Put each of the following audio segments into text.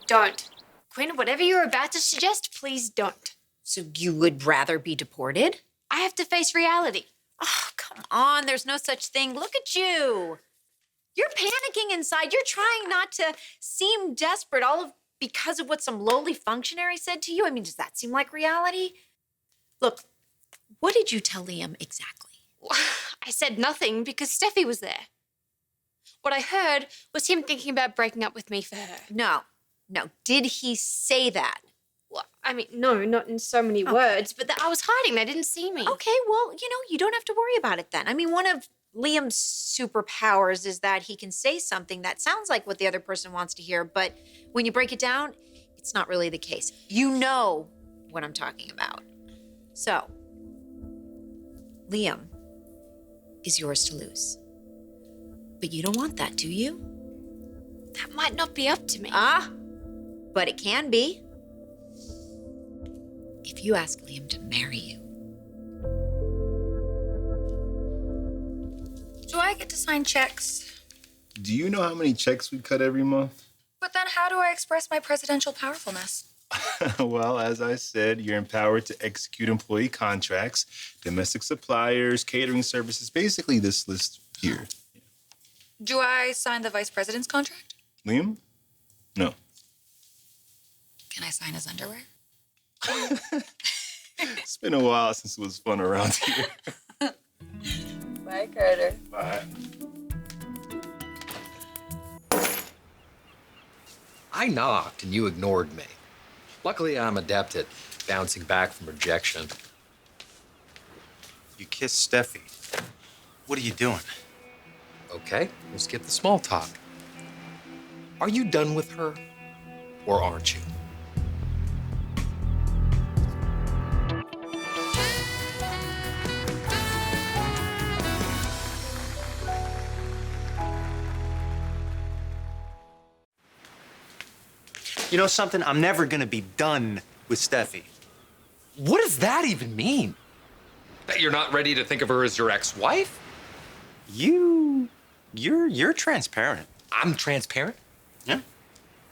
Don't. Quinn, whatever you're about to suggest, please don't. So you would rather be deported? I have to face reality. Oh, come on. There's no such thing. Look at you. You're panicking inside. You're trying not to seem desperate, because of what some lowly functionary said to you. I mean, does that seem like reality? Look, what did you tell Liam exactly? I said nothing because Steffi was there. What I heard was him thinking about breaking up with me for her. No. Did he say that? Well, I mean, no, not in so many words, but I was hiding. They didn't see me. Okay, well, you don't have to worry about it then. I mean, one of Liam's superpowers is that he can say something that sounds like what the other person wants to hear, but when you break it down, it's not really the case. You know what I'm talking about. So, Liam is yours to lose. But you don't want that, do you? That might not be up to me. But it can be. If you ask Liam to marry you. Do I get to sign checks? Do you know how many checks we cut every month? But then how do I express my presidential powerfulness? Well, as I said, you're empowered to execute employee contracts, domestic suppliers, catering services, basically this list here. Do I sign the vice president's contract? Liam? No. Can I sign his underwear? It's been a while since it was fun around here. Bye, Carter. Bye. I knocked and you ignored me. Luckily, I'm adept at bouncing back from rejection. You kissed Steffi. What are you doing? Okay, we'll skip the small talk. Are you done with her, or aren't you? You know something? I'm never gonna be done with Steffi. What does that even mean? That you're not ready to think of her as your ex-wife? You're transparent. I'm transparent? Yeah.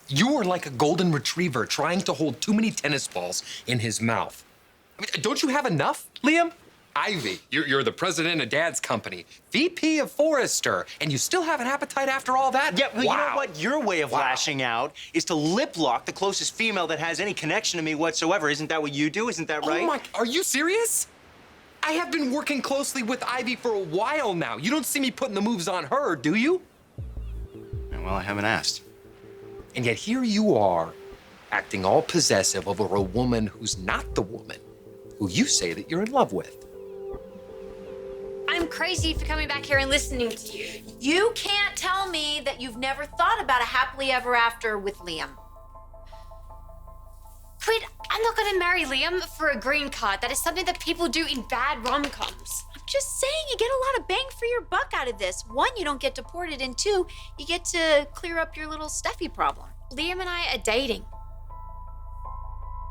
You are like a golden retriever trying to hold too many tennis balls in his mouth. I mean, don't you have enough, Liam? Ivy, you're the president of Dad's company, VP of Forrester, and you still have an appetite after all that? Yeah, well, wow. You know what? Your way of lashing out is to lip lock the closest female that has any connection to me whatsoever. Isn't that what you do? Isn't that right? Oh my, are you serious? I have been working closely with Ivy for a while now. You don't see me putting the moves on her, do you? Well, I haven't asked. And yet here you are, acting all possessive over a woman who's not the woman who you say that you're in love with. I'm crazy for coming back here and listening to you. You can't tell me that you've never thought about a happily ever after with Liam. Quinn, I'm not gonna marry Liam for a green card. That is something that people do in bad rom-coms. I'm just saying, you get a lot of bang for your buck out of this. One, you don't get deported, and two, you get to clear up your little Steffi problem. Liam and I are dating.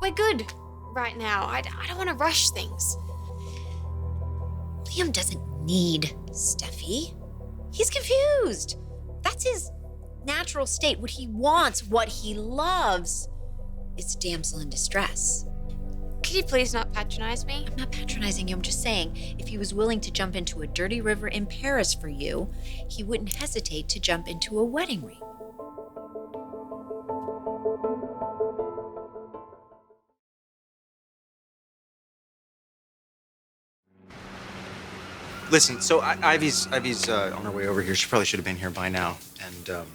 We're good right now. I don't want to rush things. Liam doesn't need Steffi. He's confused. That's his natural state. What he wants, what he loves, is a damsel in distress. Could you please not patronize me? I'm not patronizing you. I'm just saying, if he was willing to jump into a dirty river in Paris for you, he wouldn't hesitate to jump into a wedding ring. Listen, so Ivy's on her way over here. She probably should have been here by now. And,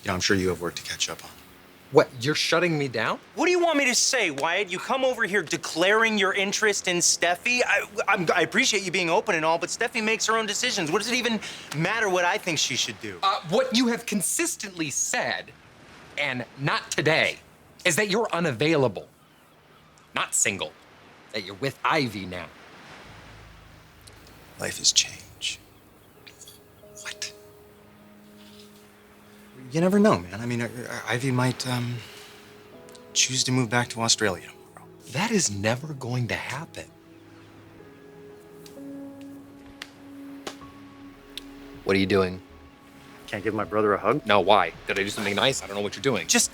I'm sure you have work to catch up on. What, you're shutting me down? What do you want me to say, Wyatt? You come over here declaring your interest in Steffi? I appreciate you being open and all, but Steffi makes her own decisions. What does it even matter what I think she should do? What you have consistently said, and not today, is that you're unavailable. Not single. That you're with Ivy now. Life has changed. What? You never know, man. I mean, Ivy might choose to move back to Australia tomorrow. That is never going to happen. What are you doing? Can't give my brother a hug? No, why? Did I do something nice? I don't know what you're doing. Just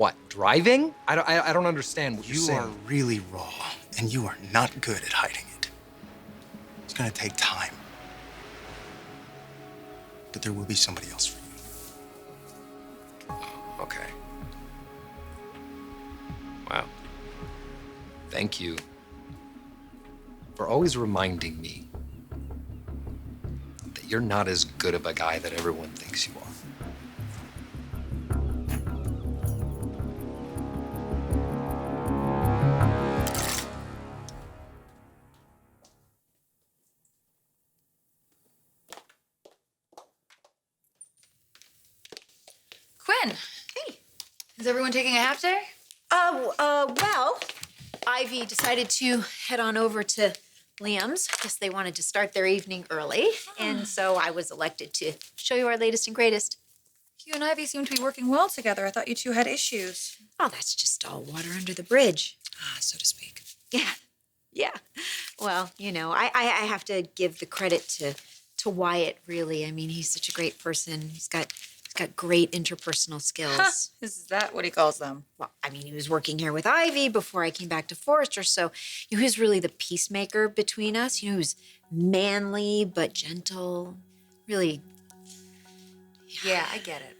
What, driving? I don't understand what you're You saying. are really raw, and you are not good at hiding it. It's gonna take time. But there will be somebody else for you. Okay. Wow. Thank you for always reminding me that you're not as good of a guy that everyone thinks you are. Quinn. Hey. Is everyone taking a half day? Well, Ivy decided to head on over to Liam's. Guess they wanted to start their evening early. And so I was elected to show you our latest and greatest. You and Ivy seem to be working well together. I thought you two had issues. Oh, that's just all water under the bridge. So to speak. Yeah. Yeah. Well, you know, I have to give the credit to Wyatt, really. I mean, he's such a great person. He's got great interpersonal skills. Is that what he calls them? Well, I mean, he was working here with Ivy before I came back to Forrester, so he was really the peacemaker between us. You know, he was manly but gentle. Really. Yeah, I get it.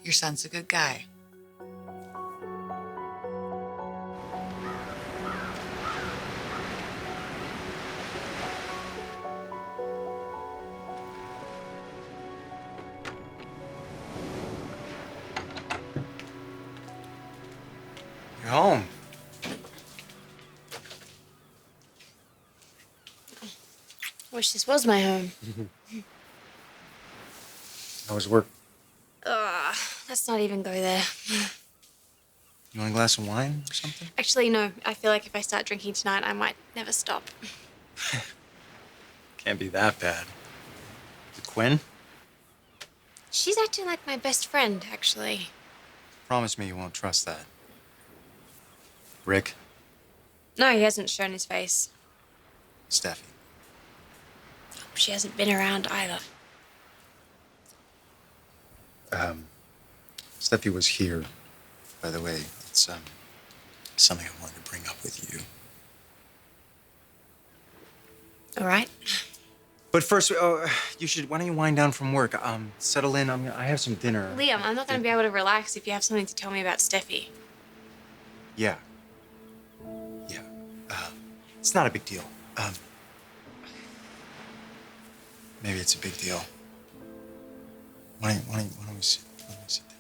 Your son's a good guy. You're home. Wish this was my home. How was work? Let's not even go there. You want a glass of wine or something? Actually, no. I feel like if I start drinking tonight, I might never stop. Can't be that bad. Is it Quinn? She's acting like my best friend, actually. Promise me you won't trust that. Rick? No, he hasn't shown his face. Steffy. She hasn't been around either. Steffy was here, by the way. It's something I wanted to bring up with you. All right. But first, you should. Why don't you wind down from work? Settle in. I have some dinner. Liam, I'm not going to be able to relax if you have something to tell me about Steffy. Yeah. Yeah. It's not a big deal. Maybe it's a big deal. Why don't we sit? Why don't we sit down?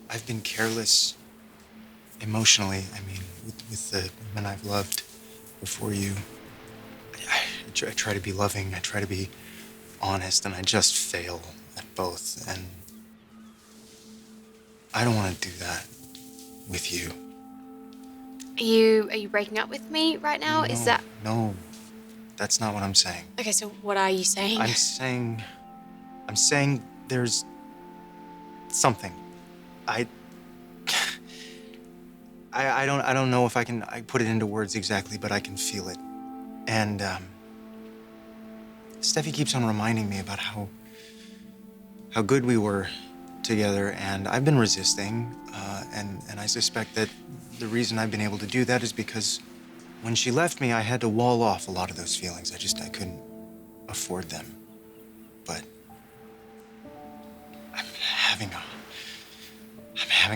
I've been careless emotionally. I mean, with the women I've loved before you. I try to be loving. I try to be honest, and I just fail at both. And I don't want to do that with you. Are you breaking up with me right now? Is that... No, that's not what I'm saying. Okay, so what are you saying? I'm saying there's something. I don't know if I put it into words exactly, but I can feel it. And Steffi keeps on reminding me about how good we were together, and I've been resisting, and I suspect that the reason I've been able to do that is because when she left me, I had to wall off a lot of those feelings. I couldn't afford them. But I'm having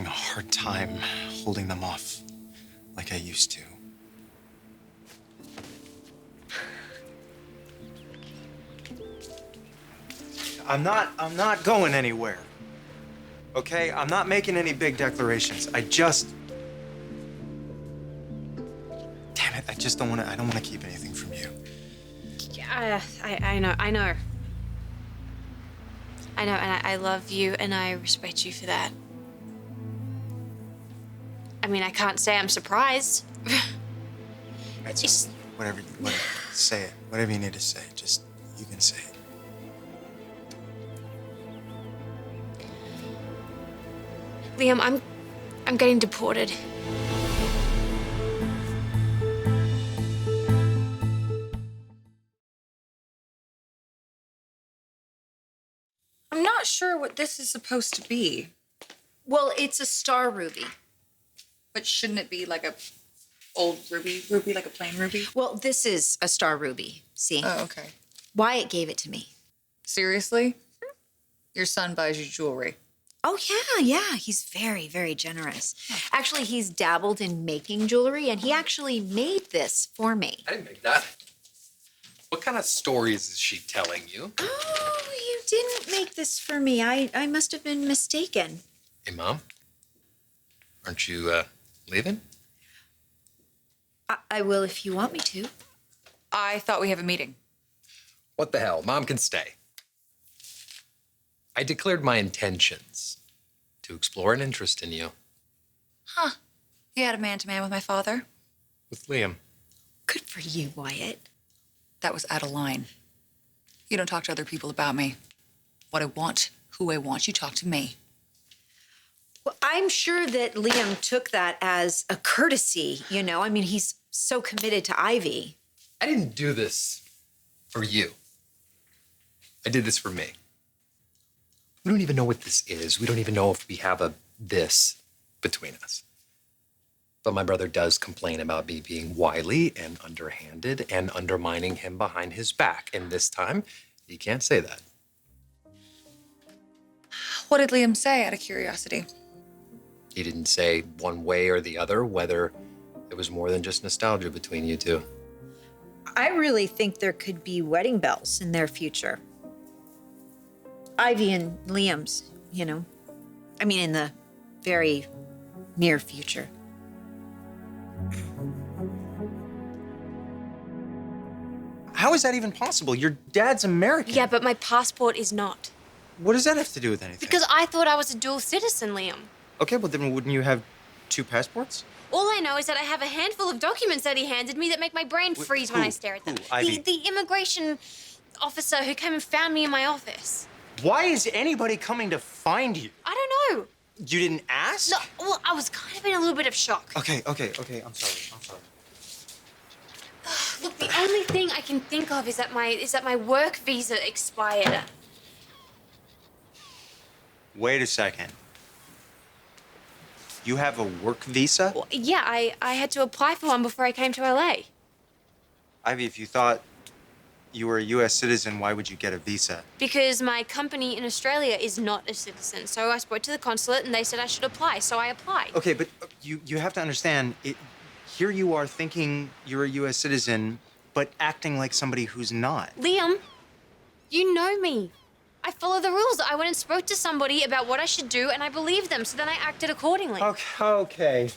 a hard time holding them off like I used to. I'm not going anywhere. Okay? I'm not making any big declarations. Damn it, I don't want to keep anything from you. Yeah, I know. And I love you, and I respect you for that. I mean, I can't say I'm surprised. It's whatever, say it. Whatever you need to say, you can say it. Liam, I'm getting deported. not sure what this is supposed to be. Well, it's a star ruby. But shouldn't it be like a old ruby, like a plain ruby? Well, this is a star ruby. See? Oh, okay. Wyatt gave it to me. Seriously? Your son buys you jewelry. Oh, yeah. He's very, very generous. Actually, he's dabbled in making jewelry, and he actually made this for me. I didn't make that. What kind of stories is she telling you? Oh, you didn't make this for me. I must have been mistaken. Hey, Mom. Aren't you, leaving? I will if you want me to. I thought we have a meeting. What the hell? Mom can stay. I declared my intentions to explore an interest in you. Huh. You had a man-to-man with my father? With Liam. Good for you, Wyatt. That was out of line. You don't talk to other people about me. What I want, who I want, you talk to me. Well, I'm sure that Liam took that as a courtesy, you know? I mean, he's so committed to Ivy. I didn't do this for you. I did this for me. We don't even know what this is. We don't even know if we have a this between us. But my brother does complain about me being wily and underhanded and undermining him behind his back. And this time, he can't say that. What did Liam say, out of curiosity? He didn't say one way or the other whether it was more than just nostalgia between you two. I really think there could be wedding bells in their future. Ivy and Liam's, you know. I mean, in the very near future. How is that even possible? Your dad's American. Yeah, but my passport is not. What does that have to do with anything? Because I thought I was a dual citizen, Liam. Okay, well then wouldn't you have 2 passports? All I know is that I have a handful of documents that he handed me that make my brain freeze when who? I stare at them. Who? Ivy? The immigration officer who came and found me in my office. Why is anybody coming to find you? I don't know. You didn't ask? No, well, I was kind of in a little bit of shock. Okay. I'm sorry. Look, the only thing I can think of is that my work visa expired. Wait a second. You have a work visa? Well, yeah, I had to apply for one before I came to LA. Ivy, if you thought you were a U.S. citizen, why would you get a visa? Because my company in Australia is not a citizen. So I spoke to the consulate and they said I should apply. So I applied. Okay, but you have to understand, here you are thinking you're a U.S. citizen, but acting like somebody who's not. Liam, you know me. I follow the rules. I went and spoke to somebody about what I should do and I believed them. So then I acted accordingly. Okay.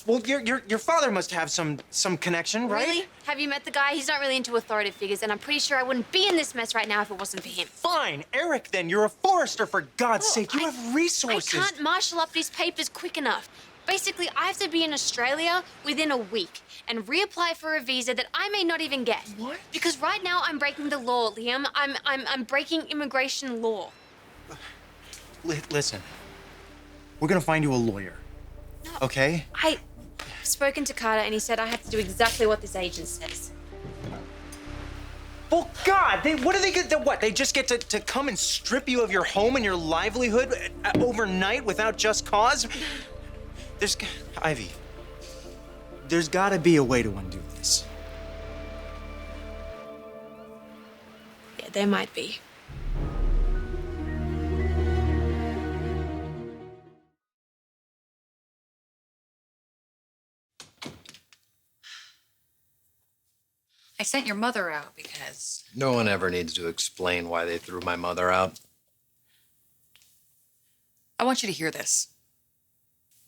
Well, your father must have some connection, right? Really? Have you met the guy? He's not really into authoritative figures, and I'm pretty sure I wouldn't be in this mess right now if it wasn't for him. Fine, Eric, then. You're a forester, for God's sake. You have resources. I can't marshal up these papers quick enough. Basically, I have to be in Australia within a week and reapply for a visa that I may not even get. What? Because right now I'm breaking the law, Liam. I'm breaking immigration law. Listen, we're gonna find you a lawyer, okay? I've spoken to Carter and he said I have to do exactly what this agent says. Well, God, what are they gonna do? What? They just get to come and strip you of your home and your livelihood overnight without just cause? Ivy, there's gotta be a way to undo this. Yeah, there might be. I sent your mother out because No one ever needs to explain why they threw my mother out. I want you to hear this.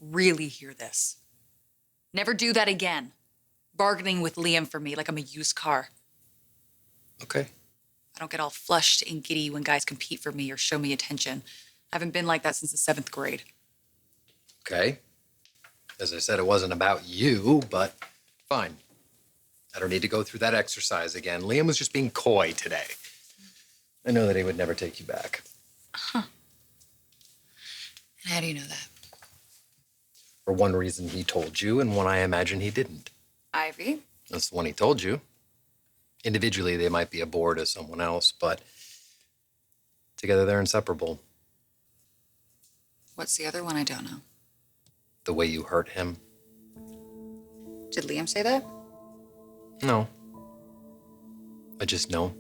Really hear this. Never do that again. Bargaining with Liam for me like I'm a used car. Okay. I don't get all flushed and giddy when guys compete for me or show me attention. I haven't been like that since the 7th grade. Okay. As I said, it wasn't about you, but fine. I don't need to go through that exercise again. Liam was just being coy today. I know that he would never take you back. And how do you know that? For one reason he told you, and one I imagine he didn't. Ivy? That's the one he told you. Individually, they might be a bore to someone else, but together they're inseparable. What's the other one? I don't know. The way you hurt him. Did Liam say that? No. I just know.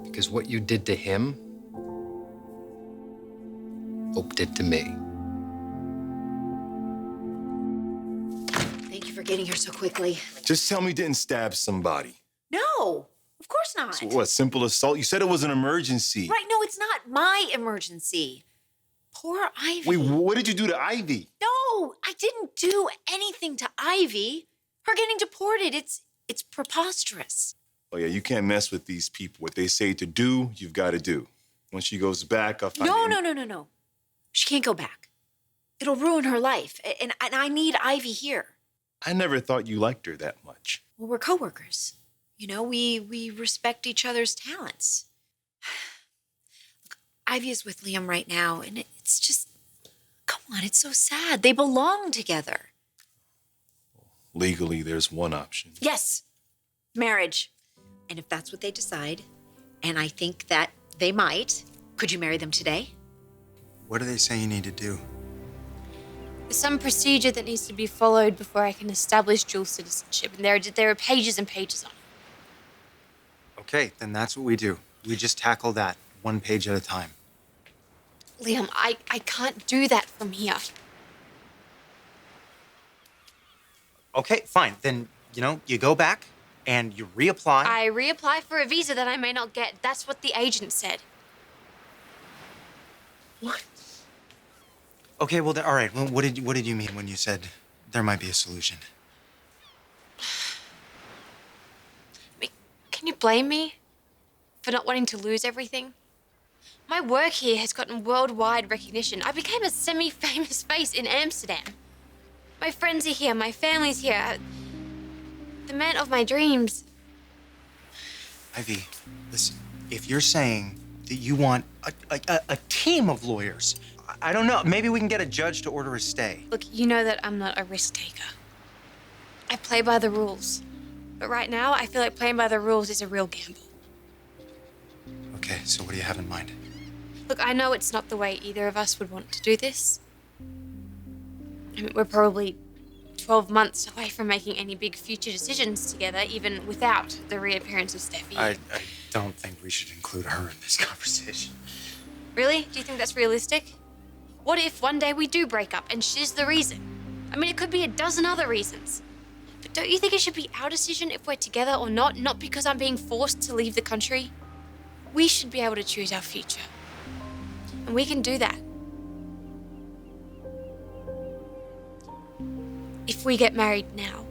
Because what you did to him, Hope did to me. Thank you for getting here so quickly. Just tell me you didn't stab somebody. No, of course not. So what, simple assault? You said it was an emergency. Right, no, it's not my emergency. Poor Ivy. Wait, what did you do to Ivy? No, I didn't do anything to Ivy. Her getting deported, it's preposterous. Oh, yeah, you can't mess with these people. What they say to do, you've got to do. Once she goes back, I'll find No. She can't go back. It'll ruin her life, and I need Ivy here. I never thought you liked her that much. Well, we're coworkers. You know, we respect each other's talents. Look, Ivy is with Liam right now, and it's just, come on, it's so sad. They belong together. Legally, there's one option. Yes, marriage. And if that's what they decide, and I think that they might, could you marry them today? What do they say you need to do? There's some procedure that needs to be followed before I can establish dual citizenship, and there are pages and pages on it. Okay, then that's what we do. We just tackle that one page at a time. Liam, I can't do that from here. Okay, fine. Then, you go back and you reapply. I reapply for a visa that I may not get. That's what the agent said. What? Okay, well, all right. Well, what did you mean when you said there might be a solution? Can you blame me for not wanting to lose everything? My work here has gotten worldwide recognition. I became a semi-famous face in Amsterdam. My friends are here, my family's here. The man of my dreams. Ivy, listen, if you're saying that you want a team of lawyers, I don't know, maybe we can get a judge to order a stay. Look, you know that I'm not a risk taker. I play by the rules. But right now, I feel like playing by the rules is a real gamble. Okay, so what do you have in mind? Look, I know it's not the way either of us would want to do this. I mean, we're probably 12 months away from making any big future decisions together, even without the reappearance of Steffy. I don't think we should include her in this conversation. Really? Do you think that's realistic? What if one day we do break up and she's the reason? I mean, it could be a dozen other reasons. But don't you think it should be our decision if we're together or not? Not because I'm being forced to leave the country. We should be able to choose our future. And we can do that. If we get married now.